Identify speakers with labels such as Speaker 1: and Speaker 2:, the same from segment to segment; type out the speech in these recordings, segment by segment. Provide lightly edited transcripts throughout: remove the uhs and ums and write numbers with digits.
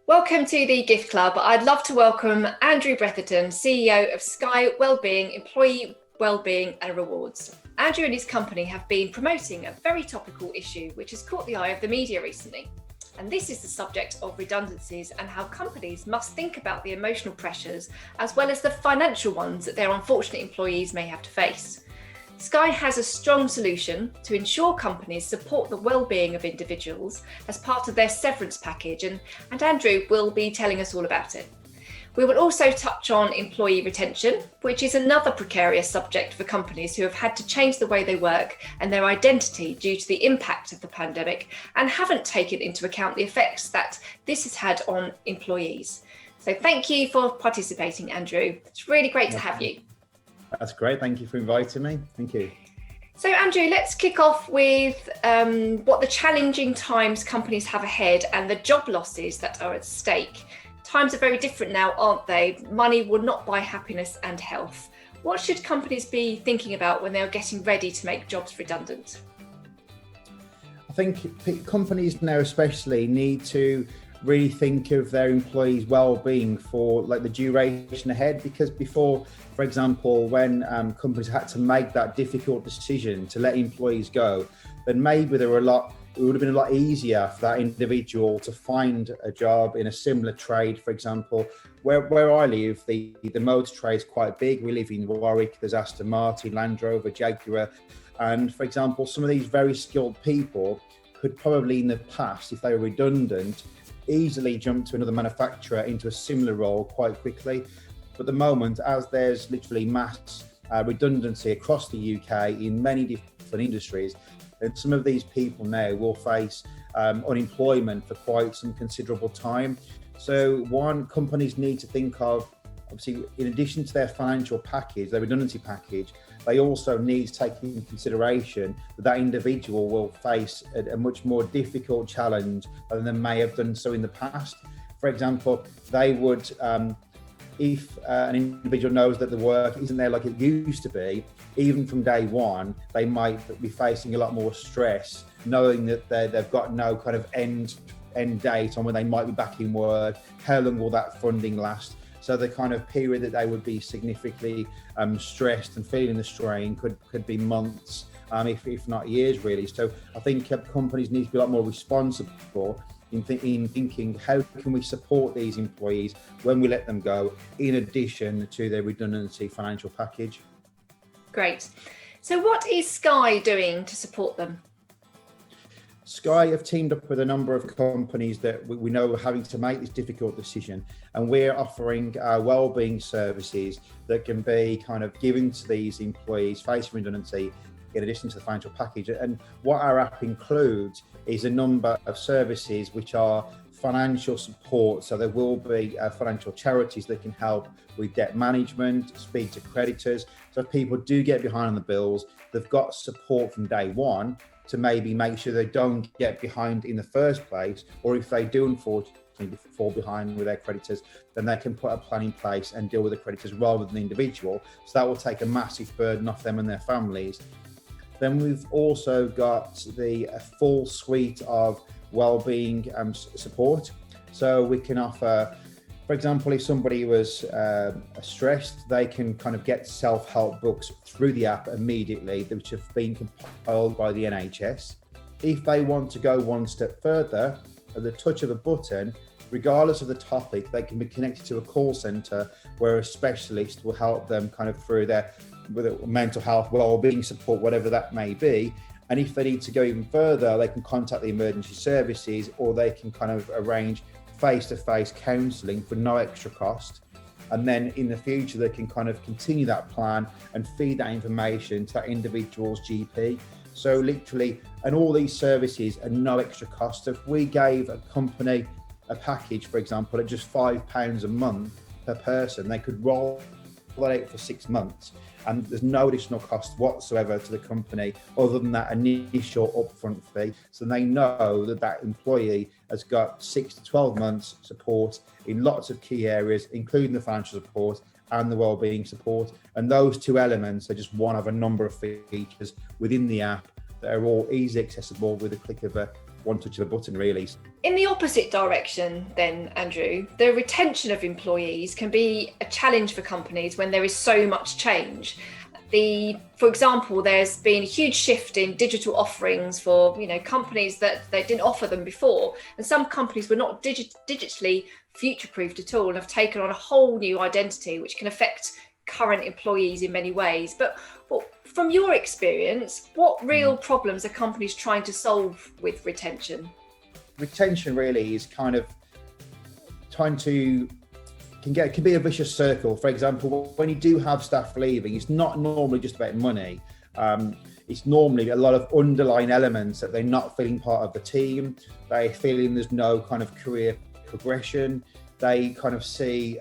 Speaker 1: Welcome to the Gift Club. I'd love to welcome Andrew Bretherton, CEO of Skye Wellbeing, Employee Wellbeing and Rewards. Andrew and his company have been promoting a very topical issue which has caught the eye of the media recently. And this is the subject of redundancies and how companies must think about the emotional pressures as well as the financial ones that their unfortunate employees may have to face. Skye has a strong solution to ensure companies support the well-being of individuals as part of their severance package, and Andrew will be telling us all about it. We will also touch on employee retention, which is another precarious subject for companies who have had to change the way they work and their identity due to the impact of the pandemic and haven't taken into account the effects that this has had on employees. So thank you for participating, Andrew. It's really great to have you.
Speaker 2: That's great. Thank you for inviting me. Thank you.
Speaker 1: So Andrew, let's kick off with what the challenging times companies have ahead and the job losses that are at stake. Times are very different now, aren't they? Money will not buy happiness and health. What should companies be thinking about when they're getting ready to make jobs redundant?
Speaker 2: I think companies now especially need to really think of their employees' well-being for the duration ahead, because before, for example, when companies had to make that difficult decision to let employees go, then maybe it would have been a lot easier for that individual to find a job in a similar trade. For example, where I live, the motor trade is quite big. We live in Warwick, there's Aston Martin, Land Rover, Jaguar, and for example, some of these very skilled people could probably in the past, if they were redundant, easily jump to another manufacturer into a similar role quite quickly. But at the moment, as there's literally mass redundancy across the UK in many different industries, and some of these people now will face unemployment for quite some considerable time. So companies need to think of, obviously, in addition to their financial package, their redundancy package, they also need to take into consideration that individual will face a much more difficult challenge than they may have done so in the past. For example, they would, if an individual knows that the work isn't there like it used to be, even from day one, they might be facing a lot more stress, knowing that they've got no kind of end date on when they might be back in work. How long will that funding last? So the kind of period that they would be significantly stressed and feeling the strain could be months, if not years, really. So I think companies need to be a lot more responsible in thinking, how can we support these employees when we let them go, in addition to their redundancy financial package.
Speaker 1: Great. So what is Skye doing to support them?
Speaker 2: Skye have teamed up with a number of companies that we know are having to make this difficult decision, and we're offering wellbeing services that can be kind of given to these employees facing redundancy in addition to the financial package. And what our app includes is a number of services which are financial support. So there will be financial charities that can help with debt management, speak to creditors. So if people do get behind on the bills, they've got support from day one to maybe make sure they don't get behind in the first place, or if they do unfortunately fall behind with their creditors, then they can put a plan in place and deal with the creditors rather than the individual. So that will take a massive burden off them and their families. Then we've also got the full suite of wellbeing support. So we can offer, for example, if somebody was stressed, they can kind of get self-help books through the app immediately, which have been compiled by the NHS. If they want to go one step further, at the touch of a button, regardless of the topic, they can be connected to a call centre where a specialist will help them kind of through their mental health, wellbeing support, whatever that may be. And if they need to go even further, they can contact the emergency services, or they can kind of arrange face-to-face counselling for no extra cost. And then in the future, they can kind of continue that plan and feed that information to that individual's GP. So literally, and all these services are no extra cost. So if we gave a company a package, for example, at just £5 a month per person, they could roll that out for 6 months. And there's no additional cost whatsoever to the company other than that initial upfront fee. So they know that that employee has got 6 to 12 months support in lots of key areas, including the financial support and the wellbeing support. And those two elements are just one of a number of features within the app that are all easily accessible with a click of a one touch of a button, really.
Speaker 1: In the opposite direction then, Andrew, the retention of employees can be a challenge for companies when there is so much change. For example, there's been a huge shift in digital offerings for companies that they didn't offer them before, and some companies were not digitally future-proofed at all and have taken on a whole new identity which can affect current employees in many ways. But from your experience, what real problems are companies trying to solve with retention?
Speaker 2: Retention really is kind of trying to can be a vicious circle. For example, when you do have staff leaving, it's not normally just about money. It's normally a lot of underlying elements that they're not feeling part of the team. They're feeling there's no kind of career progression. They kind of see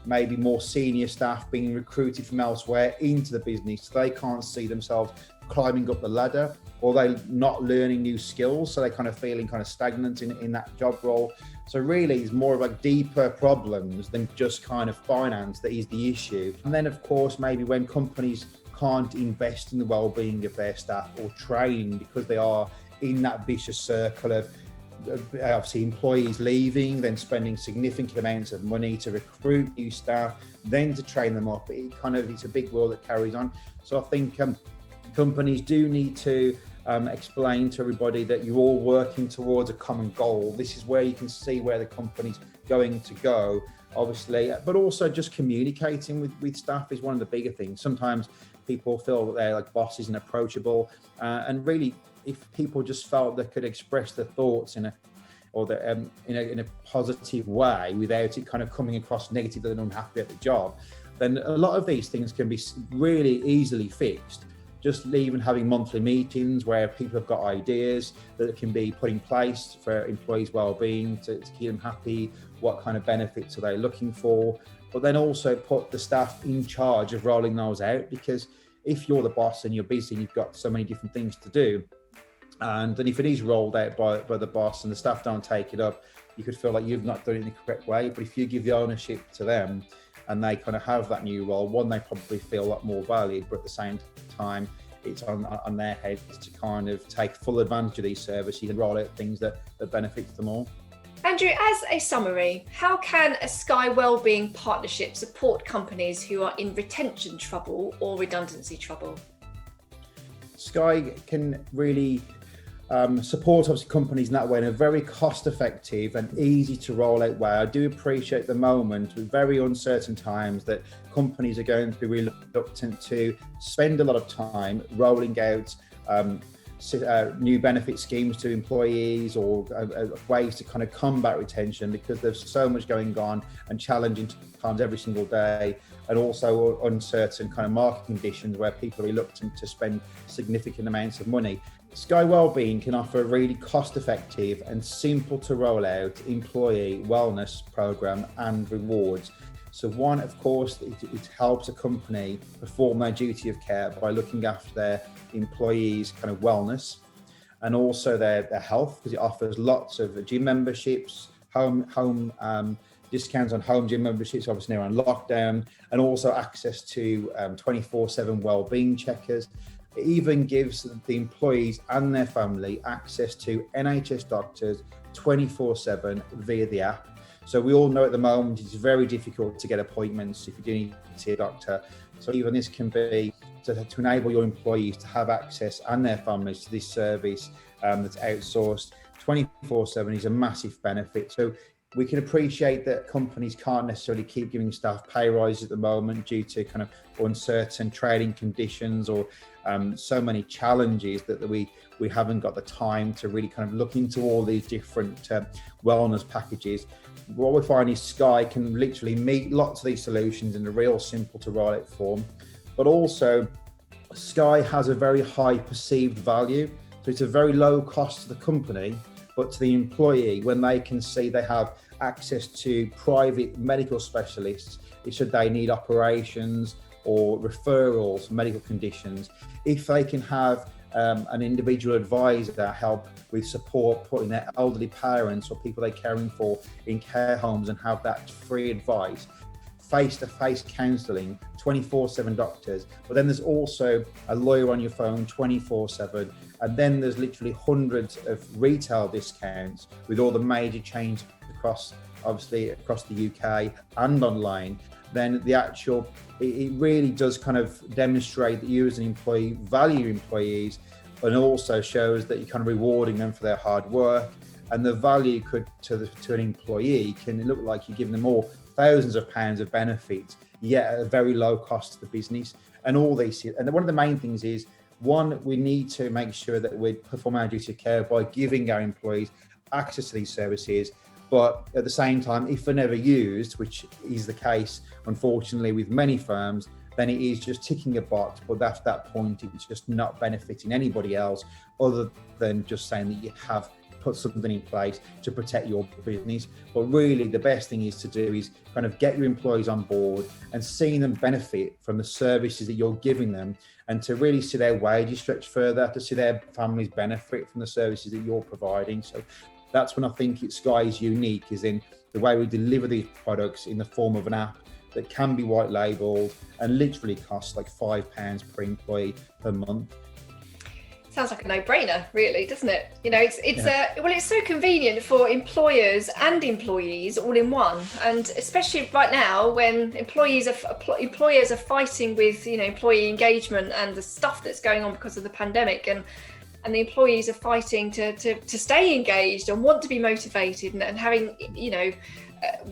Speaker 2: maybe more senior staff being recruited from elsewhere into the business. They can't see themselves climbing up the ladder, or they're not learning new skills, so they're kind of feeling kind of stagnant in that job role. So really it's more of like deeper problems than just kind of finance that is the issue. And then of course, maybe when companies can't invest in the well-being of their staff or training because they are in that vicious circle of obviously employees leaving, then spending significant amounts of money to recruit new staff, then to train them up. It's a big wheel that carries on. So I think companies do need to explain to everybody that you're all working towards a common goal. This is where you can see where the company's going to go, obviously, but also just communicating with staff is one of the bigger things. Sometimes people feel that they're like bosses and approachable, and really, if people just felt they could express their thoughts in a positive way without it kind of coming across negative and unhappy at the job, then a lot of these things can be really easily fixed. Just even having monthly meetings where people have got ideas that can be put in place for employees' well-being to keep them happy, what kind of benefits are they looking for, but then also put the staff in charge of rolling those out, because if you're the boss and you're busy and you've got so many different things to do, and then if it is rolled out by the boss and the staff don't take it up, you could feel like you've not done it in the correct way. But if you give the ownership to them and they kind of have that new role, one, they probably feel a lot more valued, but at the same time, it's on their heads to kind of take full advantage of these services and roll out things that benefit them all.
Speaker 1: Andrew, as a summary, how can a Skye Wellbeing partnership support companies who are in retention trouble or redundancy trouble?
Speaker 2: Skye can really support obviously companies in that way in a very cost-effective and easy to roll out way. I do appreciate at the moment, with very uncertain times, that companies are going to be reluctant to spend a lot of time rolling out new benefit schemes to employees or ways to kind of combat retention, because there's so much going on and challenging times every single day, and also uncertain kind of market conditions where people are reluctant to spend significant amounts of money. Skye Wellbeing can offer a really cost-effective and simple to roll out employee wellness program and rewards. So one, of course, it helps a company perform their duty of care by looking after their employees' kind of wellness and also their health, because it offers lots of gym memberships, home discounts on home gym memberships, obviously now on lockdown, and also access to 24/7 wellbeing checkers. It even gives the employees and their family access to NHS doctors 24/7 via the app. So we all know at the moment it's very difficult to get appointments if you do need to see a doctor. So even this can be to enable your employees to have access and their families to this service that's outsourced 24/7 is a massive benefit. So we can appreciate that companies can't necessarily keep giving staff pay rises at the moment due to kind of uncertain trading conditions or so many challenges that we haven't got the time to really kind of look into all these different wellness packages. What we find is Skye can literally meet lots of these solutions in a real simple to roll out form, but also Skye has a very high perceived value. So it's a very low cost to the company, but to the employee, when they can see they have access to private medical specialists, should they need operations or referrals for medical conditions, if they can have an individual advisor help with support, putting their elderly parents or people they're caring for in care homes and have that free advice, face-to-face counselling, 24/7 doctors, but then there's also a lawyer on your phone 24/7, and then there's literally hundreds of retail discounts with all the major chains across the UK and online. Then it really does kind of demonstrate that you as an employee value employees, and also shows that you're kind of rewarding them for their hard work. And the value to an employee can look like you're giving them all thousands of pounds of benefits, yet at a very low cost to the business. And all these, and one of the main things is, one, we need to make sure that we perform our duty of care by giving our employees access to these services. But at the same time, if they're never used, which is the case, unfortunately, with many firms, then it is just ticking a box. But at that point, it's just not benefiting anybody else, other than just saying that you have put something in place to protect your business. But really, the best thing is to do is kind of get your employees on board and seeing them benefit from the services that you're giving them, and to really see their wages stretch further, to see their families benefit from the services that you're providing. So that's when I think Skye is unique, is in the way we deliver these products in the form of an app that can be white labelled and literally costs like £5 per employee per month.
Speaker 1: Sounds like a no-brainer, really, doesn't it? You know, it's so convenient for employers and employees all in one, and especially right now when employers are fighting with, you know, employee engagement and the stuff that's going on because of the pandemic, and the employees are fighting to stay engaged and want to be motivated, and having, you know,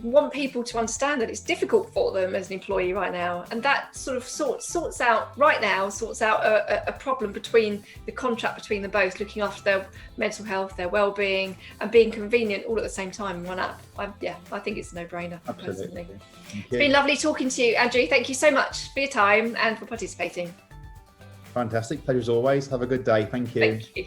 Speaker 1: want people to understand that it's difficult for them as an employee right now. And that sort of sorts out a problem between the contract between them both, looking after their mental health, their well-being, and being convenient all at the same time in one app. I think it's a no-brainer.
Speaker 2: Absolutely.
Speaker 1: Personally. It's been lovely talking to you, Andrew. Thank you so much for your time and for participating.
Speaker 2: Fantastic. Pleasure as always. Have a good day. Thank you.
Speaker 1: Thank you.